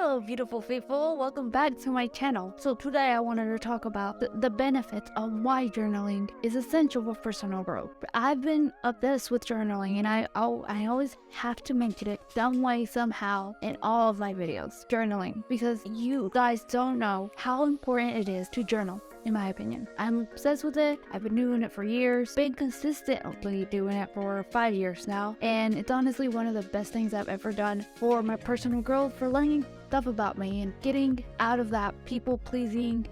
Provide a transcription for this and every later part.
Hello beautiful people, welcome back to my channel. So today I wanted to talk about the benefits of why journaling is essential for personal growth. I've been obsessed with journaling and I always have to mention it some way somehow in all of my videos. Journaling, because you guys don't know how important it is to journal. In my opinion, I'm obsessed with it. I've been doing it for years, been consistently doing it for 5 years now, and it's honestly one of the best things I've ever done for my personal growth, for learning stuff about me and getting out of that people-pleasing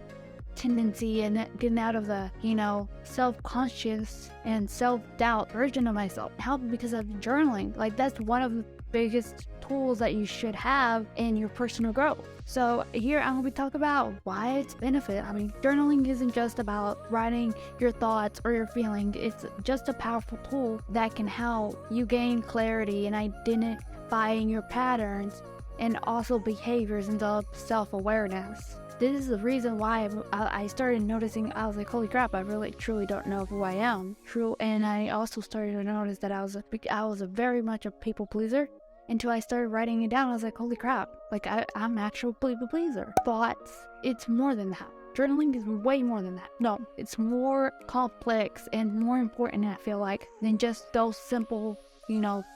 tendency and getting out of the, self-conscious and self-doubt version of myself. How? Because of journaling. Like, that's one of the biggest tools that you should have in your personal growth. So here I'm going to be talking about why it's benefit. I mean, journaling isn't just about writing your thoughts or your feelings. It's just a powerful tool that can help you gain clarity and identifying your patterns and also behaviors and self-awareness. This is the reason why I started noticing. I was like, holy crap, I really truly don't know who I am. And I also started to notice that I was a very much a people pleaser. Until I started writing it down, I was like, holy crap, like I'm actual people pleaser. Thoughts, it's more than that. Journaling is way more than that. No, it's more complex and more important, I feel like, than just those simple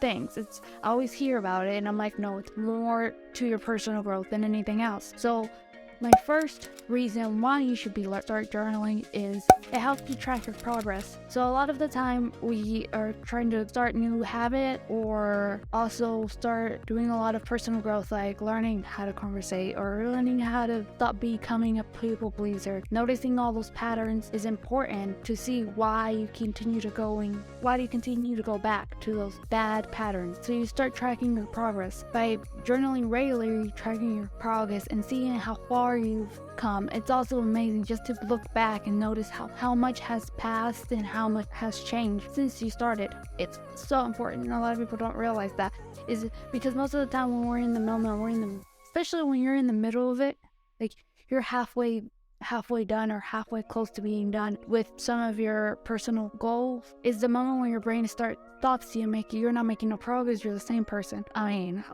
things. I always hear about it and I'm like, no, it's more to your personal growth than anything else. So my first reason why you should start journaling is it helps you track your progress. So a lot of the time we are trying to start a new habit or also start doing a lot of personal growth, like learning how to conversate or learning how to stop becoming a people pleaser. Noticing all those patterns is important to see why you continue to go back to those bad patterns. So you start tracking your progress by journaling regularly, tracking your progress and seeing how far you've come. It's also amazing just to look back and notice how much has passed and how much has changed since you started. It's so important, and a lot of people don't realize that, is because most of the time when we're in the moment, especially when you're in the middle of it, like you're halfway done or halfway close to being done with some of your personal goals, is the moment when your brain stops you. You're not making no progress. You're the same person. I mean,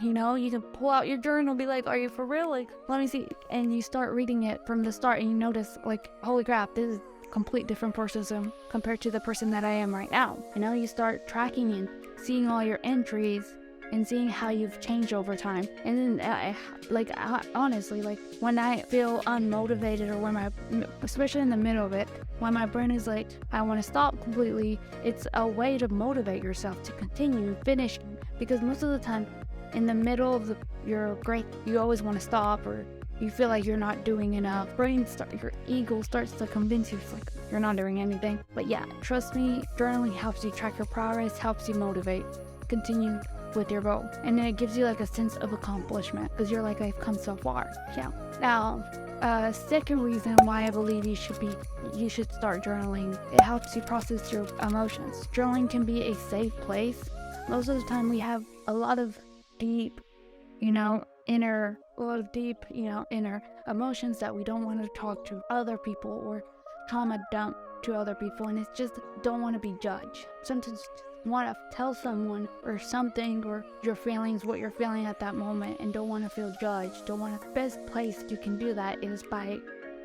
you can pull out your journal, be like, are you for real? Like, let me see. And you start reading it from the start and you notice, like, holy crap, this is a complete different person compared to the person that I am right now. You start tracking and seeing all your entries and seeing how you've changed over time. And then honestly, like when I feel unmotivated or especially in the middle of it, when my brain is like, I want to stop completely, it's a way to motivate yourself to continue, finish, because most of the time in the middle of your great, you always want to stop or you feel like you're not doing enough. Your ego starts to convince you it's like you're not doing anything. But yeah, trust me, journaling helps you track your progress, helps you motivate, continue with your goal, and then it gives you like a sense of accomplishment because you're like, I've come so far. Yeah. Now, second reason why I believe you should start journaling, it helps you process your emotions. Journaling can be a safe place. Most of the time we have a lot of deep, inner emotions that we don't want to talk to other people or trauma dump to other people, and it's just don't want to be judged. Sometimes want to tell someone or something or your feelings, what you're feeling at that moment, and don't want to feel judged. The best place you can do that is by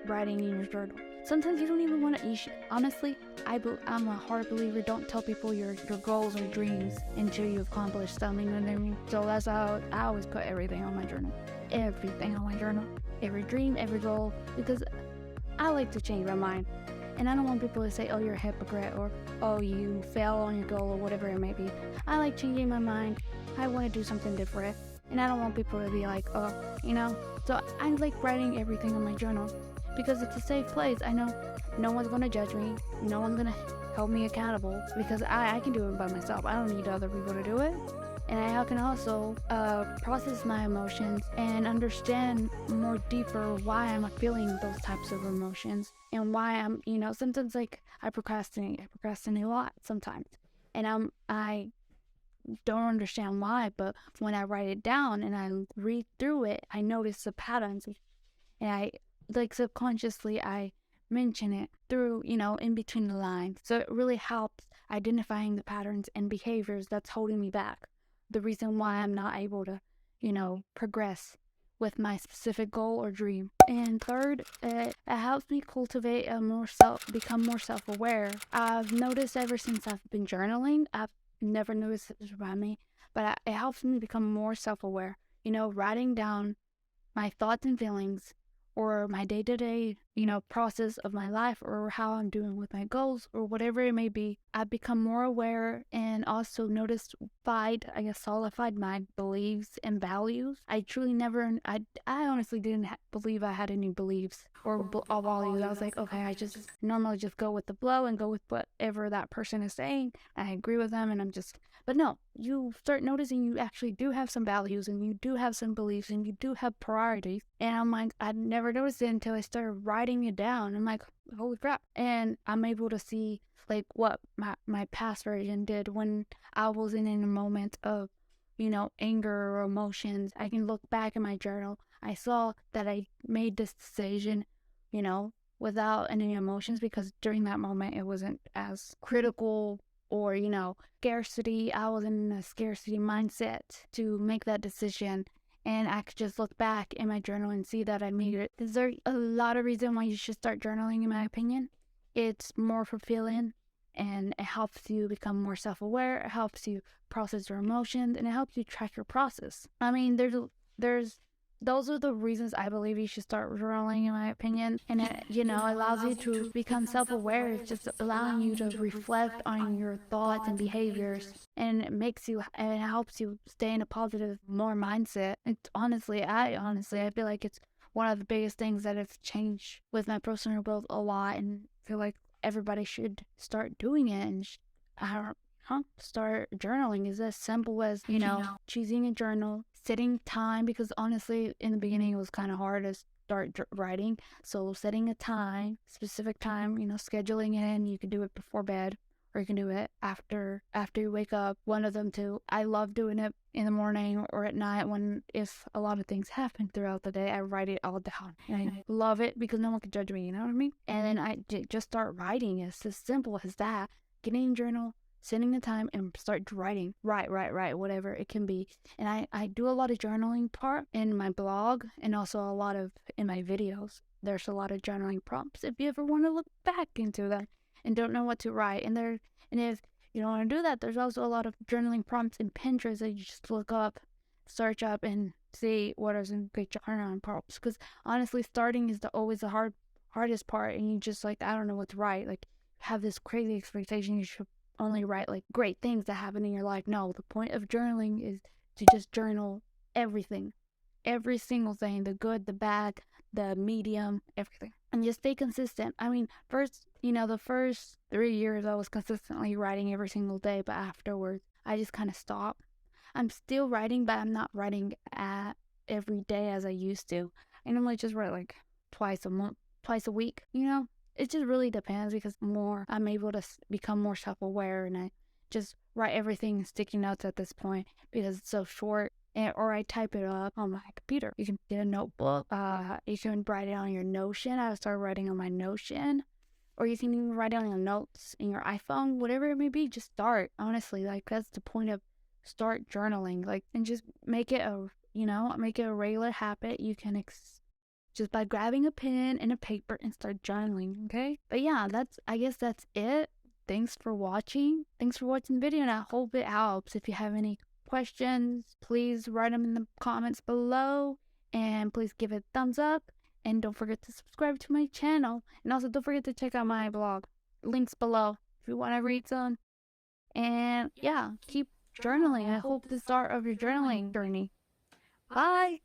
writing in your journal. Sometimes you don't even want to honestly, I'm a hard believer, don't tell people your goals or dreams until you've accomplished something. And I mean, so that's how I always put everything on my journal. Every dream, every goal, because I like to change my mind. And I don't want people to say, oh, you're a hypocrite, or oh, you fail on your goal, or whatever it may be. I like changing my mind. I want to do something different. And I don't want people to be like, oh, So I like writing everything in my journal because it's a safe place. I know no one's going to judge me. No one's going to hold me accountable because I can do it by myself. I don't need other people to do it. And I can also process my emotions and understand more deeper why I'm feeling those types of emotions and why I'm, sometimes like I procrastinate a lot sometimes. And I don't understand why, but when I write it down and I read through it, I notice the patterns, and I subconsciously I mention it through, in between the lines. So it really helps identifying the patterns and behaviors that's holding me back. The reason why I'm not able to, progress with my specific goal or dream. And third, it helps me cultivate become more self-aware. I've noticed ever since I've been journaling, I've never noticed this around me, but it helps me become more self-aware. Writing down my thoughts and feelings, or my day-to-day, process of my life, or how I'm doing with my goals, or whatever it may be, I've become more aware and also solidified my beliefs and values. I truly never, I honestly didn't believe I had any beliefs or values. I was like, okay, I just normally just go with the flow and go with whatever that person is saying. I agree with them, and but no, you start noticing you actually do have some values, and you do have some beliefs, and you do have priorities. And I'm like, I never noticed it until I started writing it down. I'm like, holy crap. And I'm able to see like what my past version did when I was in a moment of, anger or emotions. I can look back in my journal. I saw that I made this decision, without any emotions, because during that moment it wasn't as critical or, scarcity. I was in a scarcity mindset to make that decision. And I could just look back in my journal and see that I made it. Is there a lot of reason why you should start journaling, in my opinion? It's more fulfilling, and it helps you become more self-aware. It helps you process your emotions, and it helps you track your process. I mean, there's those are the reasons I believe you should start journaling, in my opinion. And it, allows you to become self-aware. It's just allowing you to reflect on your thoughts and behaviors, and it helps you stay in a positive, more mindset. It's I feel like it's one of the biggest things that have changed with my personal growth a lot, and I feel like everybody should start doing it. And start journaling is as simple as, choosing a journal, setting time, because honestly, in the beginning, it was kind of hard to start writing. So setting a specific time, scheduling it in. You can do it before bed, or you can do it after you wake up. One of them two. I love doing it in the morning or at night if a lot of things happen throughout the day. I write it all down, and I love it because no one can judge me. You know what I mean? And then I just start writing. It's as simple as that. Getting a journal, setting the time, and start writing. Write, whatever it can be. And I do a lot of journaling part in my blog, and also a lot of in my videos. There's a lot of journaling prompts if you ever want to look back into them and don't know what to write. And if you don't want to do that, there's also a lot of journaling prompts in Pinterest that you just search up, and see what are some great journaling prompts. Because honestly, starting is always the hardest part, and you just like, I don't know what to write. Like, have this crazy expectation you should only write like great things that happen in your life. No, the point of journaling is to just journal everything, every single thing, the good, the bad, the medium, everything, and just stay consistent. I mean, the first 3 years I was consistently writing every single day, but afterwards I just kind of stopped. I'm still writing, but I'm not writing every day as I used to. I normally just write like twice a week, It just really depends, because I'm able to become more self-aware, and I just write everything in sticky notes at this point because it's so short. Or I type it up on my computer. You can get a notebook. You can write it on your Notion. I started writing on my Notion. Or you can even write it on your notes in your iPhone. Whatever it may be, just start. Honestly, like, that's the point of start journaling. Like, and just make it a regular habit. You can just by grabbing a pen and a paper and start journaling, okay? But yeah, I guess that's it. Thanks for watching. Thanks for watching the video, and I hope it helps. If you have any questions, please write them in the comments below, and please give it a thumbs up, and don't forget to subscribe to my channel, and also don't forget to check out my blog. Links below if you want to read some. And yeah, keep journaling. I hope the start of your journaling journey. Bye.